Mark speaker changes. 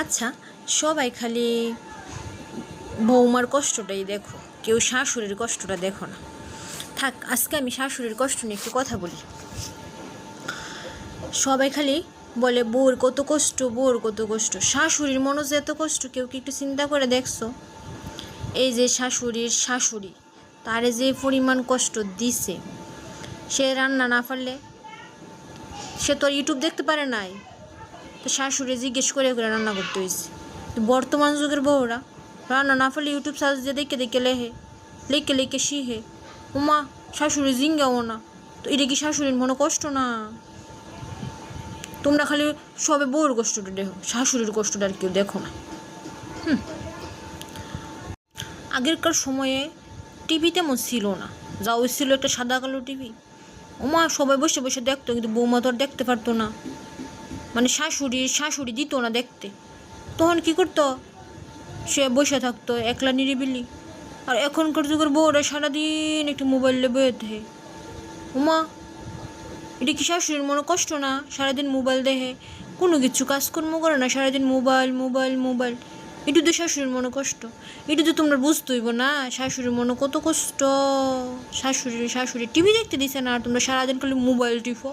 Speaker 1: আচ্ছা, সবাই খালি বৌমার কষ্টটাই দেখো, কেউ শাশুড়ির কষ্টটা দেখো না। থাক, আজকে আমি শাশুড়ির কষ্ট নিয়ে একটু কথা বলি। সবাই খালি বলে বউর কত কষ্ট, বউর কত কষ্ট। শাশুড়ির মনে যে এত কষ্ট, কেউ কি একটু চিন্তা করে দেখছো? এই যে শাশুড়ির শাশুড়ি, তারে যে পরিমাণ কষ্ট দিছে, সে রান্না না পারলে সে তো ইউটিউব দেখতে পারে নাই, তো শাশুড়ি জিজ্ঞেস করে করে রান্না করতে হয়েছে। বর্তমান যুগের বউরা রান্না না পারলে ইউটিউব সার্চ দিয়ে দেখে দেখে লেখে লেখে শিখে। উমা, শাশুড়ি জিঙ্গাও না, তো এটা কি শাশুড়ির মনে কষ্ট না? তোমরা খালি সবে বউর কষ্টটা দেখো, শাশুড়ির কষ্টটা আর কেউ দেখো না। আগেরকার সময়ে টিভি তেমন ছিল না, যা ওই ছিল একটা সাদা কালো টিভি। ওমা, সবাই বসে বসে দেখতো, কিন্তু বৌমা তো আর দেখতে পারতো না, মানে শাশুড়ি দিত না দেখতে। তখন কি করতো, সে বসে থাকতো একলা নিরিবিলি। আর এখনকার যুগের বউরা সারাদিন একটু মোবাইলে বয়ে থাকে। উমা, এটা কি শাশুড়ির মনে কষ্ট না? সারাদিন মোবাইল দেখে, কোনো কিছু কাজকর্ম করে না, সারাদিন মোবাইল মোবাইল মোবাইল। এটা তো শাশুড়ির মনে কষ্ট। এটা তো তোমরা বুঝতে হইব না, শাশুড়ির মনে কত কষ্ট। শাশুড়ি টিভি দেখতে দিছে না, আর তোমরা সারাদিন খালি মোবাইল টিপো।